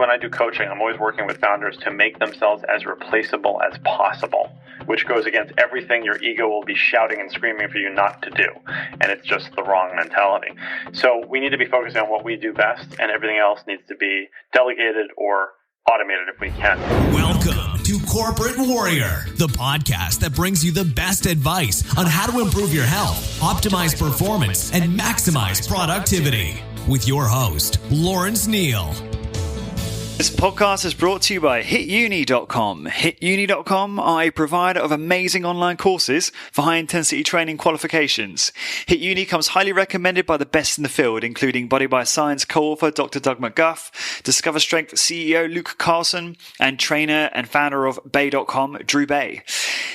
when I do coaching, I'm always working with founders to make themselves as replaceable as possible, which goes against everything your ego will be shouting and screaming for you not to do. And it's just the wrong mentality. So we need to be focusing on what we do best, and everything else needs to be delegated or automated if we can. Welcome to Corporate Warrior, the podcast that brings you the best advice on how to improve your health, optimize performance, and maximize productivity. With your host, Lawrence Neal. This podcast is brought to you by HitUni.com. HitUni.com are a provider of amazing online courses for high-intensity training qualifications. HitUni comes highly recommended by the best in the field, including Body by Science co-author Dr. Doug McGuff, Discover Strength CEO Luke Carlson, and trainer and founder of Bay.com, Drew Bay.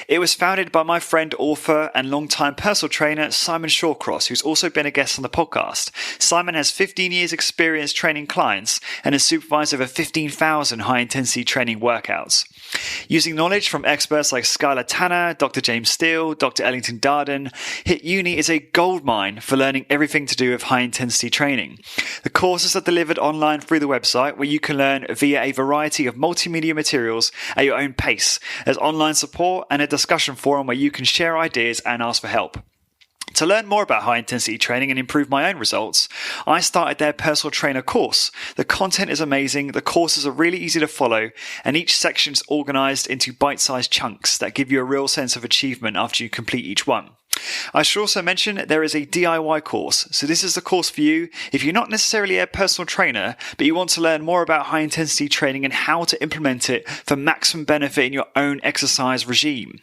It was founded by my friend, author, and longtime personal trainer Simon Shawcross, who's also been a guest on the podcast. Simon has 15 years experience training clients and has supervised over 15,000 high-intensity training workouts. Using knowledge from experts like Skylar Tanner, Dr. James Steele, Dr. Ellington Darden, HitUni is a goldmine for learning everything to do with high-intensity training. The courses are delivered online through the website, where you can learn via a variety of multimedia materials at your own pace. There's online support and a discussion forum where you can share ideas and ask for help. To learn more about high-intensity training and improve my own results, I started their personal trainer course. The content is amazing, the courses are really easy to follow, and each section is organized into bite-sized chunks that give you a real sense of achievement after you complete each one. I should also mention there is a DIY course. So this is the course for you if you're not necessarily a personal trainer, but you want to learn more about high-intensity training and how to implement it for maximum benefit in your own exercise regime.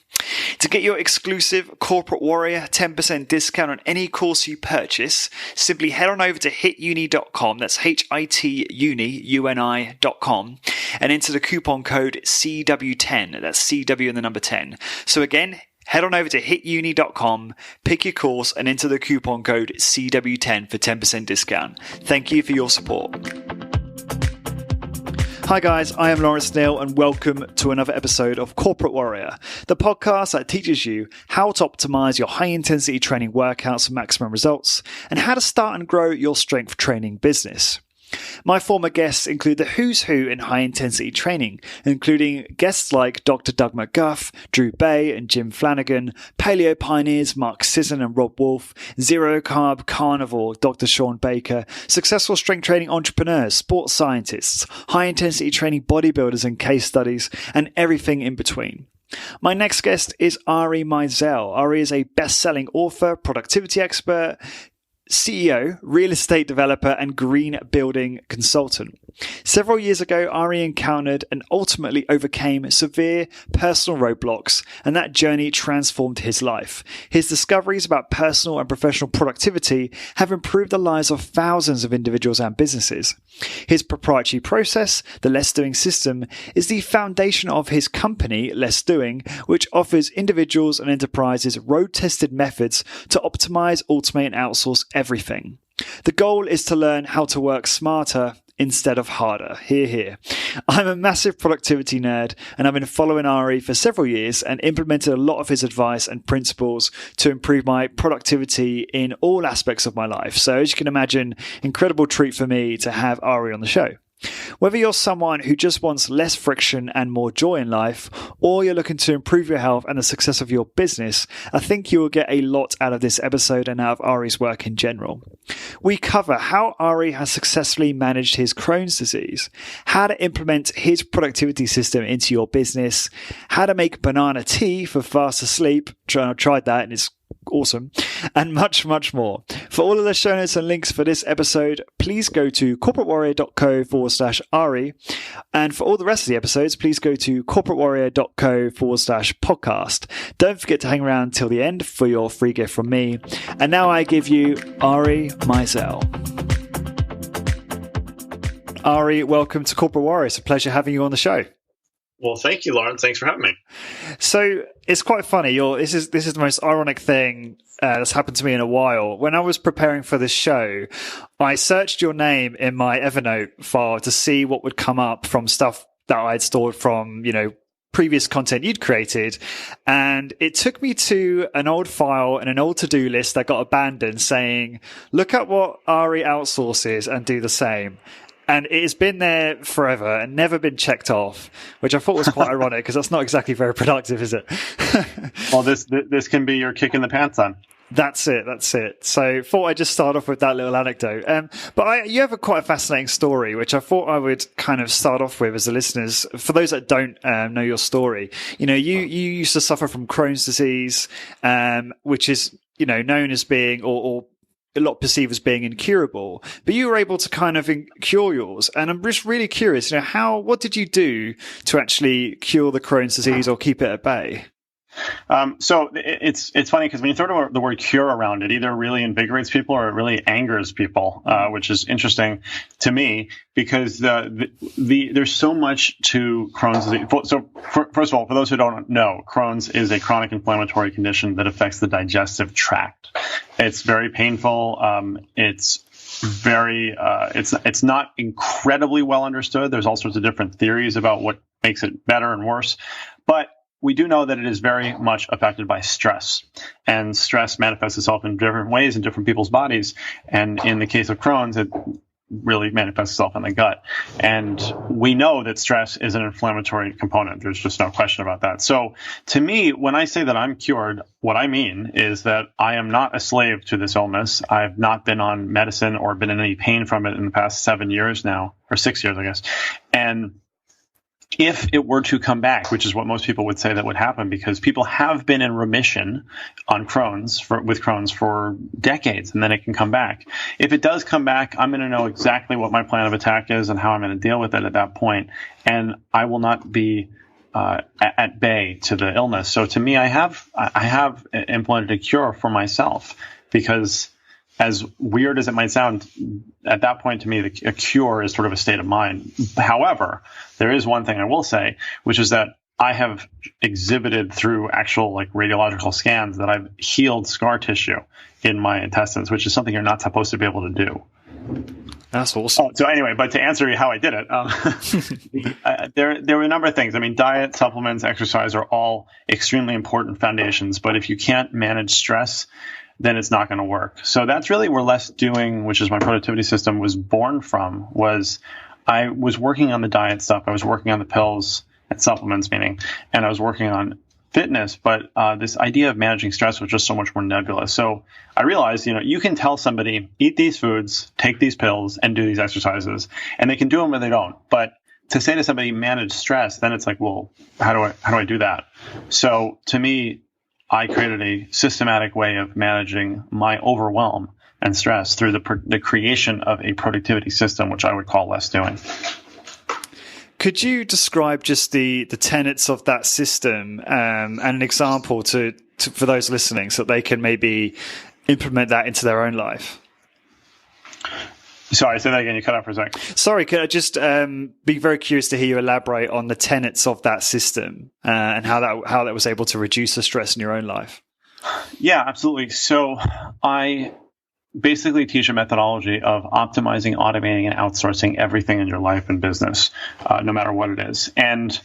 To get your exclusive Corporate Warrior 10% discount on any course you purchase, simply head on over to hituni.com, that's HITUNI.com, and enter the coupon code CW10, that's CW and the number 10. So again, head on over to hituni.com, pick your course, and enter the coupon code CW10 for 10% discount. Thank you for your support. Hi guys, I am Lawrence Neal and welcome to another episode of Corporate Warrior, the podcast that teaches you how to optimize your high-intensity training workouts for maximum results and how to start and grow your strength training business. My former guests include the who's who in high-intensity training, including guests like Dr. Doug McGuff, Drew Bay and Jim Flanagan, paleo pioneers Mark Sisson and Rob Wolf, zero carb carnivore Dr. Sean Baker, successful strength training entrepreneurs, sports scientists, high-intensity training bodybuilders and case studies, and everything in between. My next guest is Ari Meisel. Ari is a best-selling author, productivity expert, CEO, real estate developer, and green building consultant. Several years ago, Ari encountered and ultimately overcame severe personal roadblocks, and that journey transformed his life. His discoveries about personal and professional productivity have improved the lives of thousands of individuals and businesses. His proprietary process, the Less Doing system, is the foundation of his company, Less Doing, which offers individuals and enterprises road-tested methods to optimize, automate, and outsource everything. The goal is to learn how to work smarter instead of harder. Hear, hear. I'm a massive productivity nerd, and I've been following Ari for several years and implemented a lot of his advice and principles to improve my productivity in all aspects of my life. So as you can imagine, incredible treat for me to have Ari on the show. Whether you're someone who just wants less friction and more joy in life, or you're looking to improve your health and the success of your business, I think you will get a lot out of this episode and out of Ari's work in general. We cover how Ari has successfully managed his Crohn's disease, how to implement his productivity system into your business, how to make banana tea for faster sleep. I've tried that and it's awesome, and much, much more. For all of the show notes and links for this episode, please go to corporatewarrior.co/Ari. And for all the rest of the episodes, please go to corporatewarrior.co/podcast. Don't forget to hang around till the end for your free gift from me. And now I give you Ari Meisel. Ari, welcome to Corporate Warrior. It's a pleasure having you on the show. Well, thank you, Lauren. Thanks for having me. So it's quite funny. This is the most ironic thing that's happened to me in a while. When I was preparing for this show, I searched your name in my Evernote file to see what would come up from stuff that I'd stored from, previous content you'd created. And it took me to an old file and an old to-do list that got abandoned saying, look at what Ari outsources and do the same. And it has been there forever and never been checked off, which I thought was quite ironic because that's not exactly very productive, is it? Well, this can be your kick in the pants on. That's it. So thought I'd just start off with that little anecdote. But you have quite a fascinating story, which I thought I would kind of start off with as the listeners. For those that don't know your story, you used to suffer from Crohn's disease, which is, known as being, or a lot perceived as being incurable, but you were able to kind of cure yours. And I'm just really curious, what did you do to actually cure the Crohn's disease or keep it at bay? So it's funny because when you throw the word cure around, it either really invigorates people or it really angers people, which is interesting to me because there's so much to Crohn's disease. So first of all, for those who don't know, Crohn's is a chronic inflammatory condition that affects the digestive tract. It's very painful. It's not incredibly well understood. There's all sorts of different theories about what makes it better and worse, but we do know that it is very much affected by stress, and stress manifests itself in different ways in different people's bodies. And in the case of Crohn's, it really manifests itself in the gut. And we know that stress is an inflammatory component. There's just no question about that. So to me, when I say that I'm cured, what I mean is that I am not a slave to this illness. I've not been on medicine or been in any pain from it in the past 7 years now, or 6 years, I guess. And if it were to come back, which is what most people would say that would happen, because people have been in remission on with Crohn's for decades, and then it can come back. If it does come back, I'm going to know exactly what my plan of attack is and how I'm going to deal with it at that point, and I will not be at bay to the illness. So to me, I have implemented a cure for myself, because as weird as it might sound, at that point, to me, a cure is sort of a state of mind. However, there is one thing I will say, which is that I have exhibited through actual radiological scans that I've healed scar tissue in my intestines, which is something you're not supposed to be able to do. That's awesome. So anyway, but to answer you how I did it, there were a number of things. I mean, diet, supplements, exercise are all extremely important foundations. But if you can't manage stress, then it's not going to work. So that's really where Less Doing, which is my productivity system, was born from. I was working on the diet stuff. I was working on the pills and supplements, and I was working on fitness. But this idea of managing stress was just so much more nebulous. So I realized, you can tell somebody, eat these foods, take these pills, and do these exercises, and they can do them or they don't. But to say to somebody, manage stress, then it's like, well, how do I do that? So to me, I created a systematic way of managing my overwhelm and stress through the creation of a productivity system, which I would call Less Doing. Could you describe just the tenets of that system and an example to for those listening so that they can maybe implement that into their own life? Sorry, say that again. You cut out for a sec. Sorry, could I just be very curious to hear you elaborate on the tenets of that system and how that was able to reduce the stress in your own life? Yeah, absolutely. So I basically teach a methodology of optimizing, automating, and outsourcing everything in your life and business, no matter what it is. And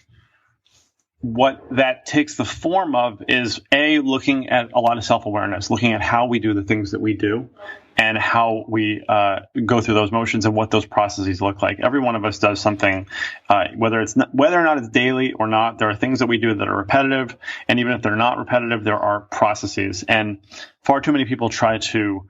what that takes the form of is looking at a lot of self-awareness, looking at how we do the things that we do, and how we go through those motions and what those processes look like. Every one of us does something, whether or not it's daily or not. There are things that we do that are repetitive, and even if they're not repetitive, there are processes. And far too many people try to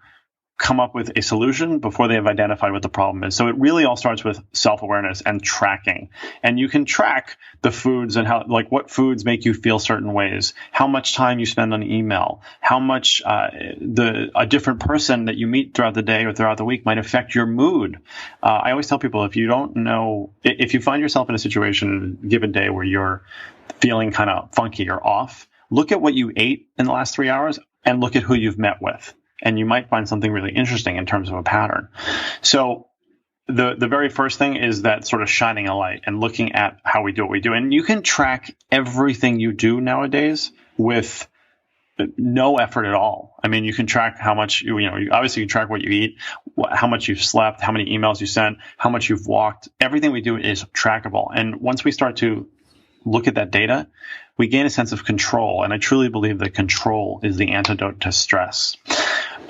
come up with a solution before they have identified what the problem is. So it really all starts with self-awareness and tracking. And you can track the foods and how, what foods make you feel certain ways, how much time you spend on email, how much a different person that you meet throughout the day or throughout the week might affect your mood. I always tell people, if you find yourself in a situation in a given day where you're feeling kind of funky or off, look at what you ate in the last 3 hours and look at who you've met with. And you might find something really interesting in terms of a pattern. So the very first thing is that sort of shining a light and looking at how we do what we do. And you can track everything you do nowadays with no effort at all. I mean, you can track how much, obviously you track what you eat, how much you've slept, how many emails you sent, how much you've walked. Everything we do is trackable. And once we start to look at that data, we gain a sense of control. And I truly believe that control is the antidote to stress.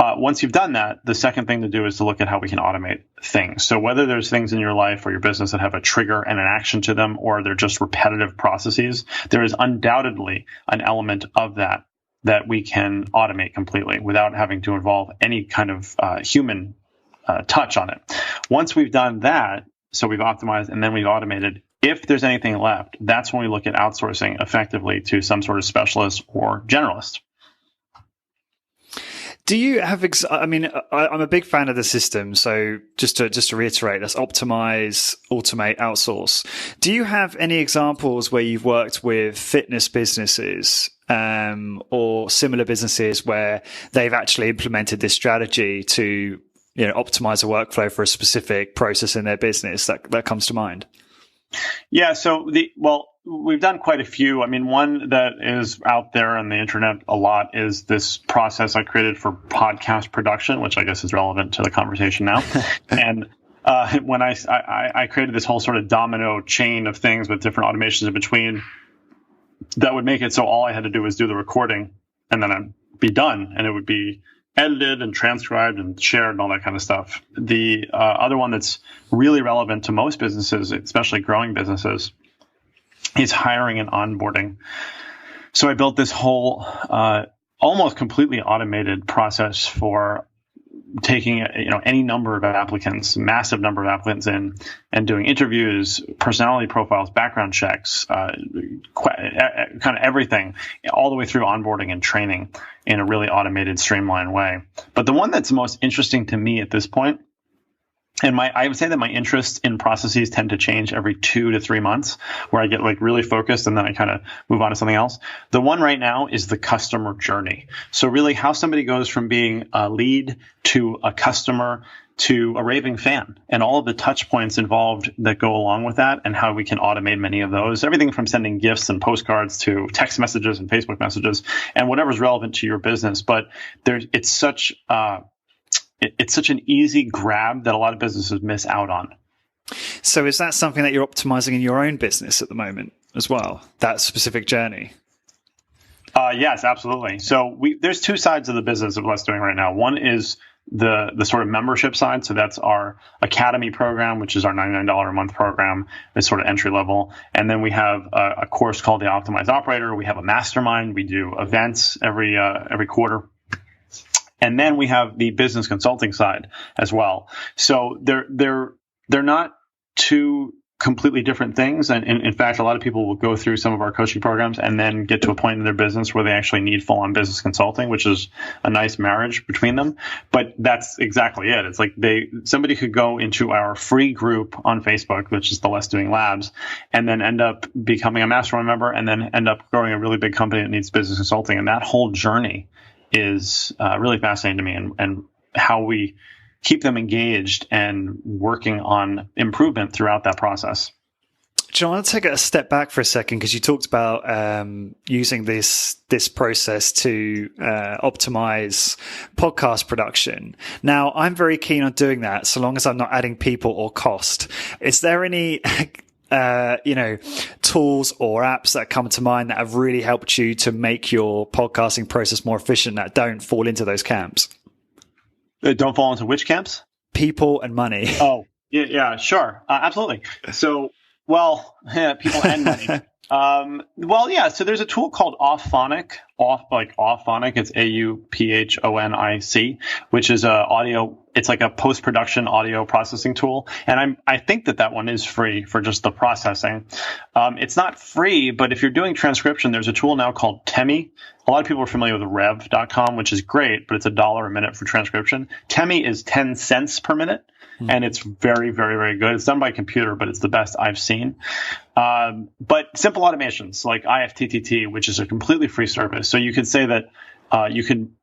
Once you've done that, the second thing to do is to look at how we can automate things. So whether there's things in your life or your business that have a trigger and an action to them, or they're just repetitive processes, there is undoubtedly an element of that we can automate completely without having to involve any kind of human touch on it. Once we've done that, so we've optimized and then we've automated, if there's anything left, that's when we look at outsourcing effectively to some sort of specialist or generalist. Do you have? I'm a big fan of the system. So just to reiterate, that's optimize, automate, outsource. Do you have any examples where you've worked with fitness businesses or similar businesses where they've actually implemented this strategy to optimize a workflow for a specific process in their business? That comes to mind. Yeah. So we've done quite a few. I mean, one that is out there on the internet a lot is this process I created for podcast production, which I guess is relevant to the conversation now. And when I created this whole sort of domino chain of things with different automations in between, that would make it so all I had to do was do the recording and then I'd be done, and it would be edited and transcribed and shared and all that kind of stuff. The other one that's really relevant to most businesses, especially growing businesses, is hiring and onboarding. So I built this whole almost completely automated process for taking any number of applicants, massive number of applicants in, and doing interviews, personality profiles, background checks, kind of everything, all the way through onboarding and training in a really automated, streamlined way. But the one that's most interesting to me at this point, and I would say that my interests in processes tend to change every 2 to 3 months, where I get really focused and then I kind of move on to something else. The one right now is the customer journey. So really how somebody goes from being a lead to a customer to a raving fan, and all of the touch points involved that go along with that, and how we can automate many of those. Everything from sending gifts and postcards to text messages and Facebook messages and whatever's relevant to your business. But it's such an easy grab that a lot of businesses miss out on. So is that something that you're optimizing in your own business at the moment as well, that specific journey? Yes, absolutely. So there's two sides of the business of what's doing right now. One is the sort of membership side. So that's our Academy program, which is our $99 a month program. It's sort of entry level. And then we have a course called the Optimize Operator. We have a mastermind. We do events every quarter. And then we have the business consulting side as well. So they're not two completely different things. And in fact, a lot of people will go through some of our coaching programs and then get to a point in their business where they actually need full-on business consulting, which is a nice marriage between them. But that's exactly it. It's like somebody could go into our free group on Facebook, which is the Less Doing Labs, and then end up becoming a mastermind member, and then end up growing a really big company that needs business consulting. And that whole journey is really fascinating to me, and how we keep them engaged and working on improvement throughout that process. John, I want to take a step back for a second, because you talked about using this process to optimize podcast production. Now, I'm very keen on doing that, so long as I'm not adding people or cost. Is there any tools or apps that come to mind that have really helped you to make your podcasting process more efficient, that don't fall into those camps? Don't fall into which camps? People and money. Oh, yeah, sure. Absolutely. So, people and money. So there's a tool called Auphonic. Auphonic. It's AUPHONIC, which is it's like a post-production audio processing tool. And I think that one is free for just the processing. It's not free, but if you're doing transcription, there's a tool now called Temi. A lot of people are familiar with Rev.com, which is great, but it's $1 a minute for transcription. Temi is 10 cents per minute. And it's very, very, very good. It's done by computer, but it's the best I've seen. But simple automations like IFTTT, which is a completely free service. So you could say that you can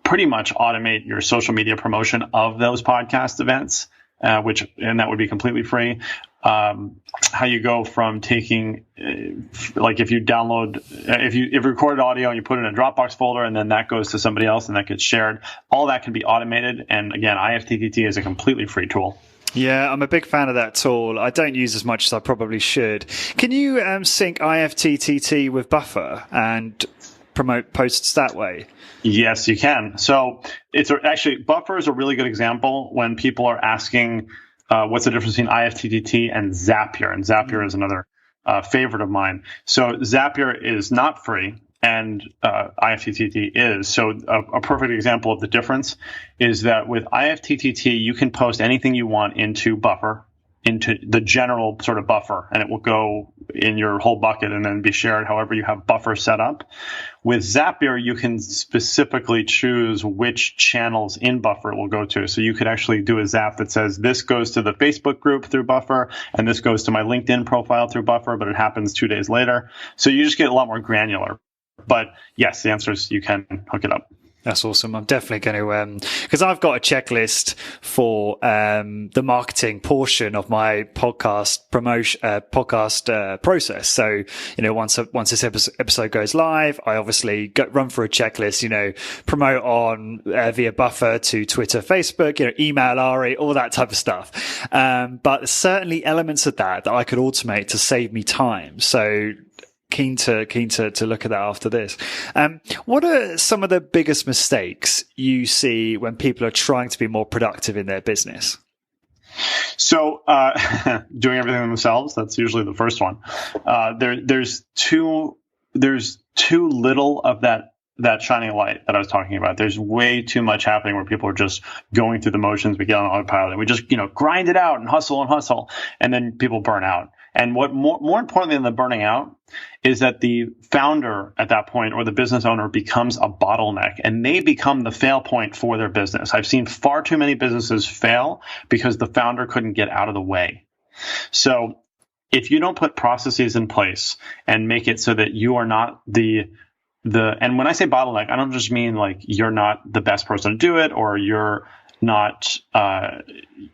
pretty much automate your social media promotion of those podcast events, and that would be completely free. How you go from taking, if you download, if you recorded audio and you put it in a Dropbox folder, and then that goes to somebody else and that gets shared, all that can be automated. And again, IFTTT is a completely free tool. Yeah, I'm a big fan of that tool. I don't use as much as I probably should. Can you sync IFTTT with Buffer? And promote posts that way? Yes, you can. So actually, Buffer is a really good example when people are asking what's the difference between IFTTT and Zapier. And Zapier is another favorite of mine. So Zapier is not free, and IFTTT is. So a perfect example of the difference is that with IFTTT, you can post anything you want into Buffer, into the general sort of Buffer, and it will go in your whole bucket and then be shared however you have Buffer set up. With Zapier, you can specifically choose which channels in Buffer it will go to. So you could actually do a zap that says this goes to the Facebook group through Buffer, and this goes to my LinkedIn profile through Buffer, but it happens 2 days later. So you just get a lot more granular. But yes, the answer is you can hook it up. That's awesome. I'm definitely going to, because I've got a checklist for the marketing portion of my podcast process. So, once this episode goes live, I obviously run through a checklist, promote on via Buffer to Twitter, Facebook, email Ari, all that type of stuff. But certainly elements of that I could automate to save me time. So, keen to look at that after this. What are some of the biggest mistakes you see when people are trying to be more productive in their business? So doing everything themselves, that's usually the first one. There's too little of that shining light that I was talking about. There's way too much happening where people are just going through the motions. We get on autopilot and we just, grind it out and hustle. And then people burn out. And what more importantly than the burning out is that the founder at that point or the business owner becomes a bottleneck and they become the fail point for their business. I've seen far too many businesses fail because the founder couldn't get out of the way. So if you don't put processes in place and make it so that you are not and when I say bottleneck, I don't just mean like you're not the best person to do it or you're not,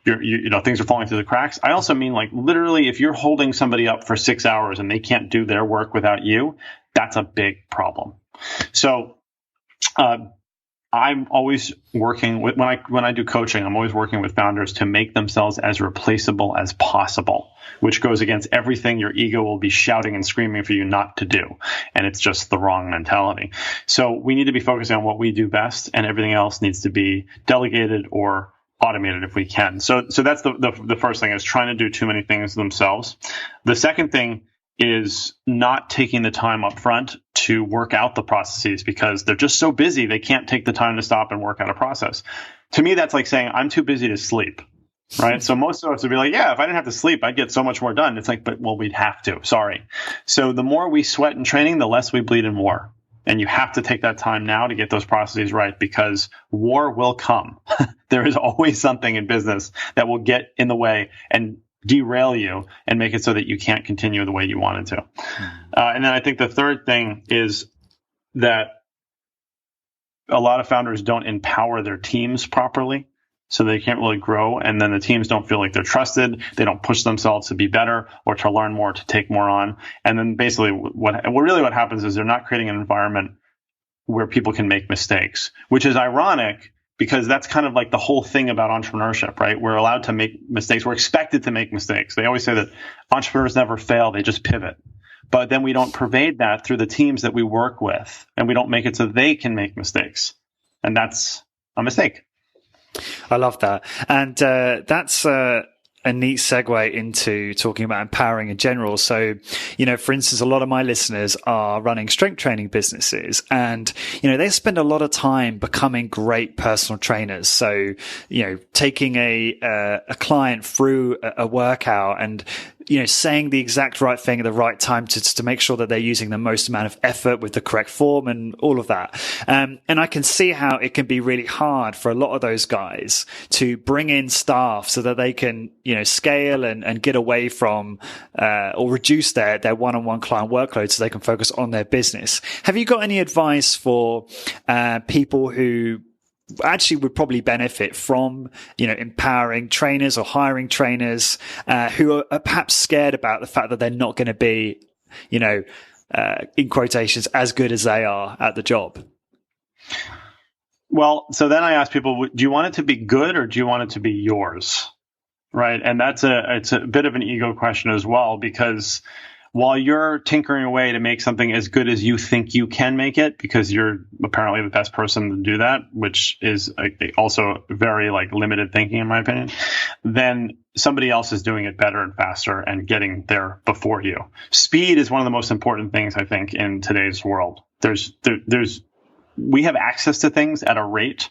things are falling through the cracks. I also mean like literally if you're holding somebody up for 6 hours and they can't do their work without you, that's a big problem. So, I'm always working with, when I do coaching, I'm always working with founders to make themselves as replaceable as possible, which goes against everything your ego will be shouting and screaming for you not to do. And it's just the wrong mentality. So we need to be focusing on what we do best, and everything else needs to be delegated or automated if we can. So that's the first thing, is trying to do too many things themselves. The second thing is not taking the time up front to work out the processes because they're just so busy they can't take the time to stop and work out a process. To me, that's like saying I'm too busy to sleep, right? So most of us would be like, yeah, if I didn't have to sleep, I'd get so much more done. It's like, well, we'd have to. Sorry. So the more we sweat in training, the less we bleed in war. And you have to take that time now to get those processes right, because war will come. There is always something in business that will get in the way and derail you and make it so that you can't continue the way you wanted to. And then I think the third thing is that a lot of founders don't empower their teams properly, so they can't really grow. And then the teams don't feel like they're trusted. They don't push themselves to be better or to learn more, to take more on. And then basically what happens is they're not creating an environment where people can make mistakes, which is ironic, because that's kind of like the whole thing about entrepreneurship, right? We're allowed to make mistakes. We're expected to make mistakes. They always say that entrepreneurs never fail. They just pivot. But then we don't pervade that through the teams that we work with, and we don't make it so they can make mistakes. And that's a mistake. I love that. And that's a neat segue into talking about empowering in general. So, for instance, a lot of my listeners are running strength training businesses, and, they spend a lot of time becoming great personal trainers. So, taking a client through a workout and, saying the exact right thing at the right time to make sure that they're using the most amount of effort with the correct form and all of that. And I can see how it can be really hard for a lot of those guys to bring in staff so that they can, scale and get away from, or reduce their one-on-one client workload so they can focus on their business. Have you got any advice for, people who actually would probably benefit from, empowering trainers or hiring trainers, who are perhaps scared about the fact that they're not going to be, in quotations, as good as they are at the job? Well, so then I ask people, do you want it to be good or do you want it to be yours? Right. And it's a bit of an ego question as well, because while you're tinkering away to make something as good as you think you can make it, because you're apparently the best person to do that, which is also very like limited thinking in my opinion, then somebody else is doing it better and faster and getting there before you. Speed is one of the most important things, I think, in today's world. We have access to things at a rate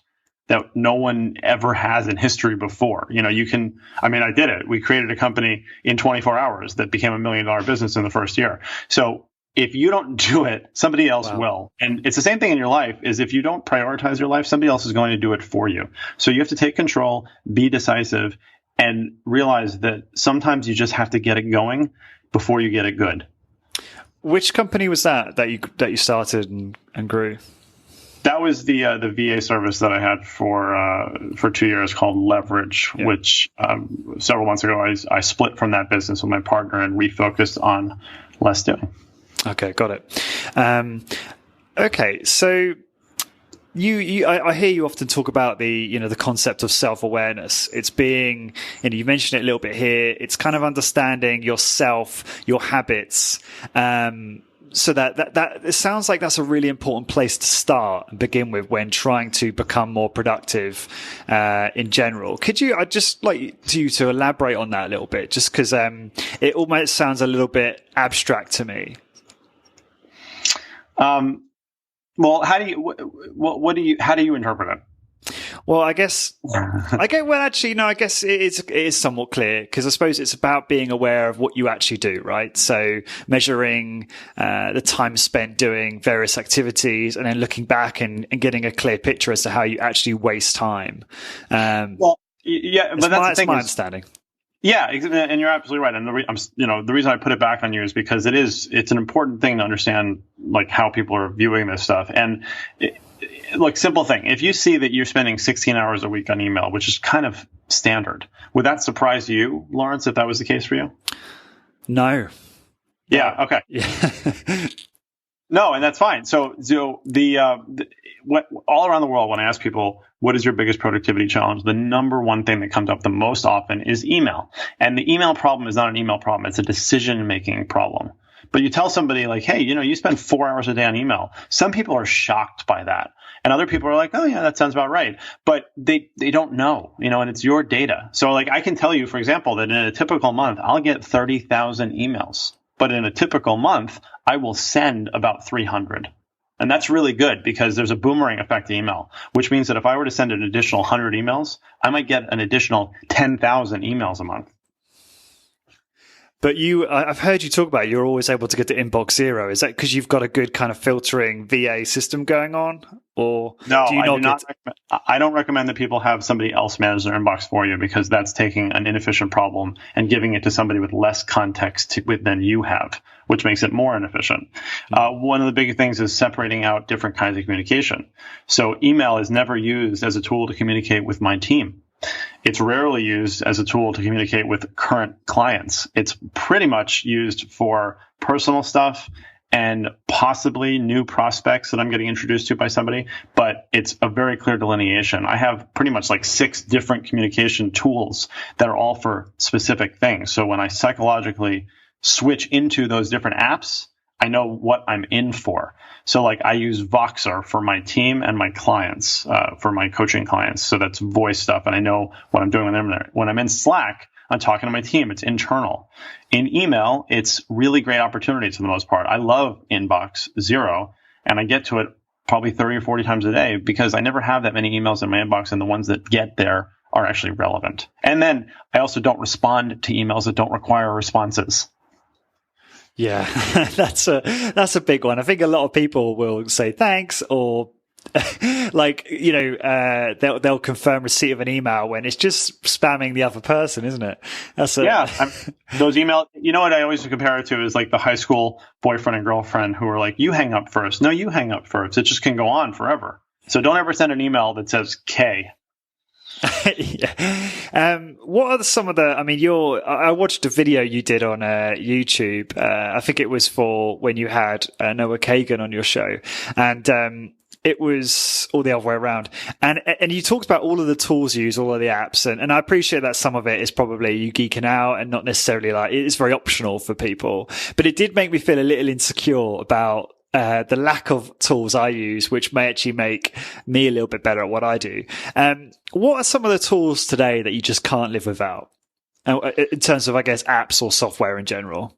that no one ever has in history before. I did it. We created a company in 24 hours that became $1 million business in the first year. So if you don't do it, somebody else will. And it's the same thing in your life, is if you don't prioritize your life, somebody else is going to do it for you. So you have to take control, be decisive, and realize that sometimes you just have to get it going before you get it good. Which company was that you started and grew? That was the VA service that I had for 2 years called Leverage, which several months ago I split from that business with my partner and refocused on less doing. Okay, got it. Okay, so I hear you often talk about the concept of self-awareness. It's being, you mentioned it a little bit here. It's kind of understanding yourself, your habits. So that it sounds like that's a really important place to start and begin with when trying to become more productive in general. I'd just like you to elaborate on that a little bit, just because it almost sounds a little bit abstract to me. Well, how do you interpret it? Well, I guess it is somewhat clear, because I suppose it's about being aware of what you actually do, right? So measuring the time spent doing various activities and then looking back and getting a clear picture as to how you actually waste time. But that's my understanding. Yeah, and you're absolutely right. And the reason I put it back on you is because it's an important thing to understand, like, how people are viewing this stuff. And look, simple thing. If you see that you're spending 16 hours a week on email, which is kind of standard, would that surprise you, Lawrence, if that was the case for you? No. Yeah. Okay. Yeah. No, and that's fine. So all around the world, when I ask people, what is your biggest productivity challenge? The number one thing that comes up the most often is email. And the email problem is not an email problem. It's a decision-making problem. But you tell somebody like, hey, you spend 4 hours a day on email. Some people are shocked by that. And other people are like, oh, yeah, that sounds about right. But they don't know, and it's your data. So like, I can tell you, for example, that in a typical month, I'll get 30,000 emails. But in a typical month, I will send about 300. And that's really good, because there's a boomerang effect to email, which means that if I were to send an additional 100 emails, I might get an additional 10,000 emails a month. But I've heard you talk about you're always able to get to inbox zero. Is that because you've got a good kind of filtering VA system going on? Or no, I don't recommend that people have somebody else manage their inbox for you, because that's taking an inefficient problem and giving it to somebody with less context than you have, which makes it more inefficient. One of the big things is separating out different kinds of communication. So email is never used as a tool to communicate with my team. It's rarely used as a tool to communicate with current clients. It's pretty much used for personal stuff and possibly new prospects that I'm getting introduced to by somebody, but it's a very clear delineation. I have pretty much like 6 different communication tools that are all for specific things. So when I psychologically switch into those different apps, I know what I'm in for. So like, I use Voxer for my team and my clients, for my coaching clients. So that's voice stuff. And I know what I'm doing when I'm there. When I'm in Slack, I'm talking to my team. It's internal. In email, it's really great opportunities for the most part. I love inbox zero, and I get to it probably 30 or 40 times a day, because I never have that many emails in my inbox, and the ones that get there are actually relevant. And then I also don't respond to emails that don't require responses. Yeah, that's a big one. I think a lot of people will say thanks, or they'll confirm receipt of an email when it's just spamming the other person, isn't it? Those emails. You know what I always compare it to is like the high school boyfriend and girlfriend who are like, you hang up first. No, you hang up first. It just can go on forever. So don't ever send an email that says K. Yeah. What are some of the? I mean, I watched a video you did on YouTube. I think it was for when you had Noah Kagan on your show, and it was all the other way around. And you talked about all of the tools you use, all of the apps, and I appreciate that some of it is probably you geeking out and not necessarily like it's very optional for people. But it did make me feel a little insecure about the lack of tools I use, which may actually make me a little bit better at what I do. What are some of the tools today that you just can't live without in terms of, I guess, apps or software in general?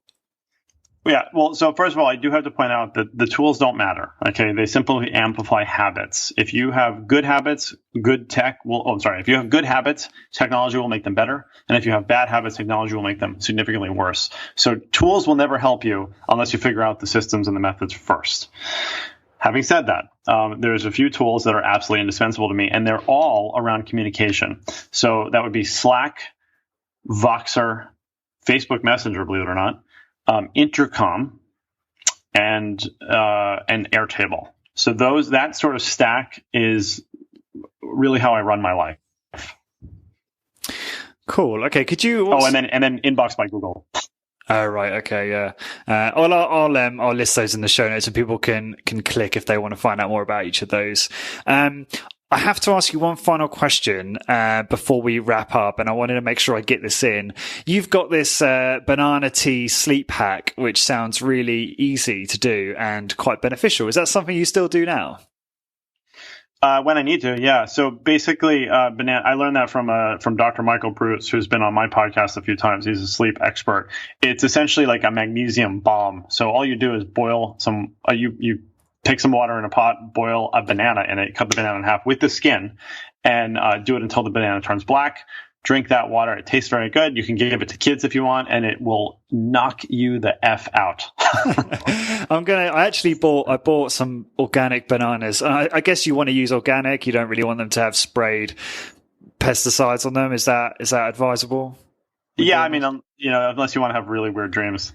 Yeah, well, so first of all, I do have to point out that the tools don't matter, okay? They simply amplify habits. If you have good habits, if you have good habits, technology will make them better. And if you have bad habits, technology will make them significantly worse. So tools will never help you unless you figure out the systems and the methods first. Having said that, there's a few tools that are absolutely indispensable to me, and they're all around communication. So that would be Slack, Voxer, Facebook Messenger, believe it or not, Intercom, and Airtable. So that sort of stack is really how I run my life. Cool. Okay. Could you also... and then Inbox by Google. Oh, right. Okay. Yeah. I'll list those in the show notes, and people can click if they want to find out more about each of those. I have to ask you one final question before we wrap up, and I wanted to make sure I get this in. You've got this banana tea sleep hack, which sounds really easy to do and quite beneficial. Is that something you still do now? When I need to, yeah. So basically, I learned that from Dr. Michael Bruce, who's been on my podcast a few times. He's a sleep expert. It's essentially like a magnesium bomb. So all you do is boil some. You take some water in a pot, boil a banana in it, cut the banana in half with the skin, and do it until the banana turns black. Drink that water. It tastes very good. You can give it to kids if you want, and it will knock you the F out. I bought some organic bananas. I guess you want to use organic. You don't really want them to have sprayed pesticides on them. Is that advisable? Yeah, I mean, unless you want to have really weird dreams.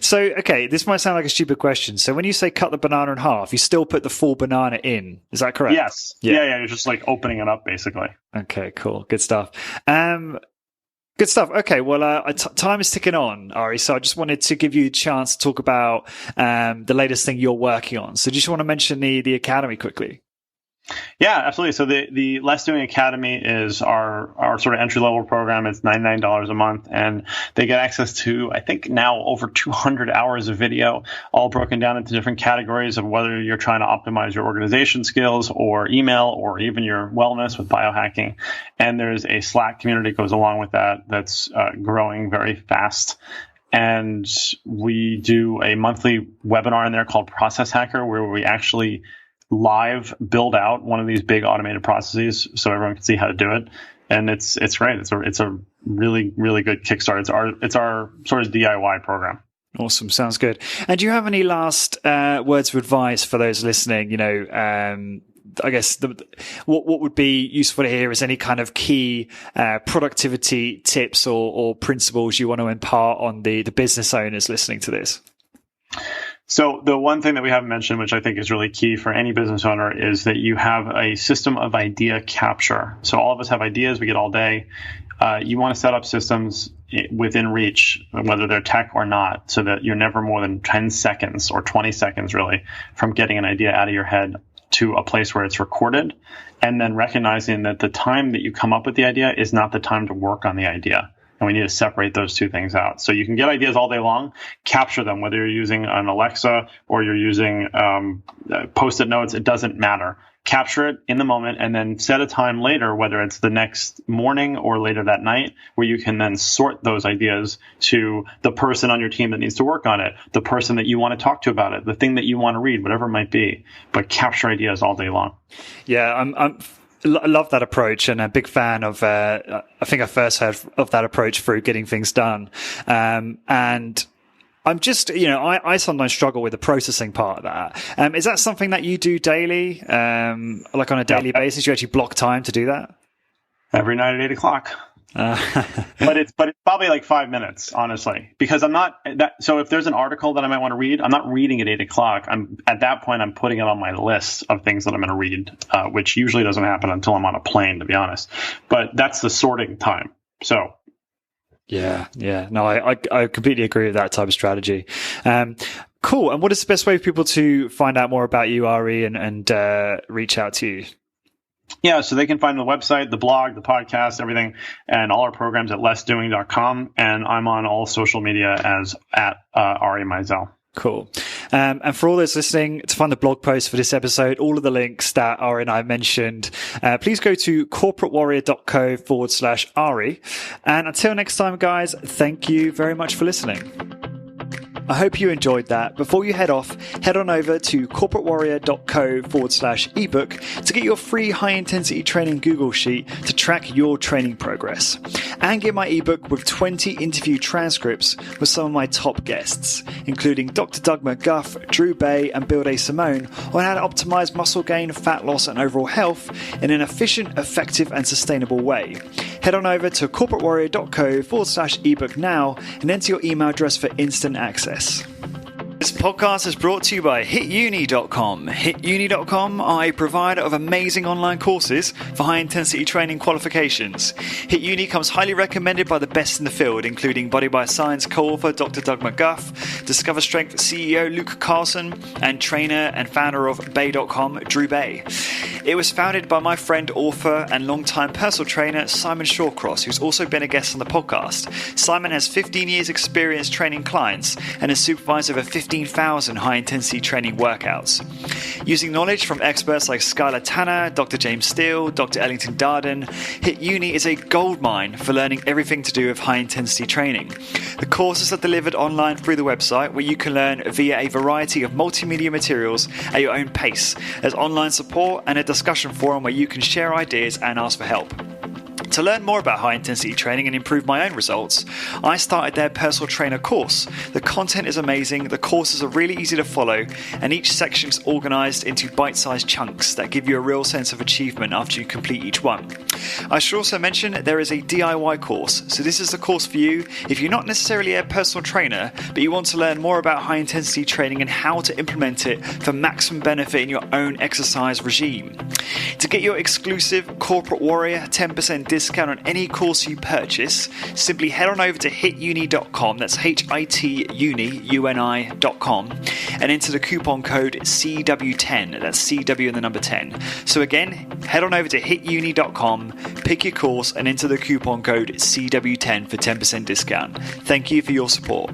So, okay, this might sound like a stupid question. So when you say cut the banana in half, you still put the full banana in. Is that correct? Yes. Yeah. You're just like opening it up, basically. Okay, cool. Good stuff. Good stuff. Okay, well, time is ticking on, Ari. So I just wanted to give you a chance to talk about the latest thing you're working on. So do you just want to mention the Academy quickly? Yeah, absolutely. So the Less Doing Academy is our sort of entry-level program. It's $99 a month, and they get access to, I think now, over 200 hours of video, all broken down into different categories of whether you're trying to optimize your organization skills or email or even your wellness with biohacking. And there's a Slack community that goes along with that that's growing very fast. And we do a monthly webinar in there called Process Hacker, where we actually live build out one of these big automated processes so everyone can see how to do it. And it's great. It's a really, really good kickstart. It's our sort of DIY program. Awesome. Sounds good. And do you have any last words of advice for those listening? I guess what would be useful to hear is any kind of key productivity tips or principles you want to impart on the business owners listening to this. So the one thing that we haven't mentioned, which I think is really key for any business owner, is that you have a system of idea capture. So all of us have ideas we get all day. You want to set up systems within reach, whether they're tech or not, so that you're never more than 10 seconds or 20 seconds really from getting an idea out of your head to a place where it's recorded, and then recognizing that the time that you come up with the idea is not the time to work on the idea. And we need to separate those two things out. So you can get ideas all day long, capture them, whether you're using an Alexa or you're using Post-it notes, it doesn't matter. Capture it in the moment and then set a time later, whether it's the next morning or later that night, where you can then sort those ideas to the person on your team that needs to work on it, the person that you want to talk to about it, the thing that you want to read, whatever it might be. But capture ideas all day long. Yeah, I love that approach, and a big fan of, I think I first heard of that approach through Getting Things Done. And I'm just, I sometimes struggle with the processing part of that. Is that something that you do daily? Like on a daily basis, you actually block time to do that? Every night at 8:00. But it's probably like 5 minutes, honestly, because I'm not that. So if there's an article that I might want to read, I'm not reading at 8:00. At that point, I'm putting it on my list of things that I'm going to read, which usually doesn't happen until I'm on a plane, to be honest. But that's the sorting time. So. Yeah. No, I completely agree with that type of strategy. Cool. And what is the best way for people to find out more about you, Ari, and reach out to you? Yeah, so they can find the website, the blog, the podcast, everything, and all our programs at lessdoing.com. And I'm on all social media as at Ari Meisel. Cool. And for all those listening, to find the blog post for this episode, all of the links that Ari and I mentioned, please go to corporatewarrior.co/Ari. And until next time, guys, thank you very much for listening. I hope you enjoyed that. Before you head off, head on over to corporatewarrior.co/ebook to get your free high-intensity training Google Sheet to track your training progress. And get my ebook with 20 interview transcripts with some of my top guests, including Dr. Doug McGuff, Drew Bay, and Bill Simone on how to optimize muscle gain, fat loss, and overall health in an efficient, effective, and sustainable way. Head on over to corporatewarrior.co/ebook now and enter your email address for instant access. This podcast is brought to you by HitUni.com. HitUni.com are a provider of amazing online courses for high-intensity training qualifications. HitUni comes highly recommended by the best in the field, including Body by Science co-author Dr. Doug McGuff, Discover Strength CEO Luke Carlson, and trainer and founder of Bay.com, Drew Bay. It was founded by my friend, author, and longtime personal trainer Simon Shawcross, who's also been a guest on the podcast. Simon has 15 years experience training clients and has supervised over 15,000 high-intensity training workouts. Using knowledge from experts like Skylar Tanner, Dr. James Steele, Dr. Ellington Darden, HitUni is a goldmine for learning everything to do with high-intensity training. The courses are delivered online through the website, where you can learn via a variety of multimedia materials at your own pace. There's online support and a discussion forum where you can share ideas and ask for help. To learn more about high-intensity training and improve my own results, I started their personal trainer course. The content is amazing, the courses are really easy to follow, and each section is organized into bite-sized chunks that give you a real sense of achievement after you complete each one. I should also mention there is a DIY course, so this is the course for you if you're not necessarily a personal trainer, but you want to learn more about high-intensity training and how to implement it for maximum benefit in your own exercise regime. To get your exclusive Corporate Warrior 10% discount on any course you purchase, simply head on over to hituni.com, that's HITUNI.com, and enter the coupon code CW10, that's CW and the number 10. So again, head on over to hituni.com, pick your course, and enter the coupon code CW10 for 10% discount. Thank you for your support.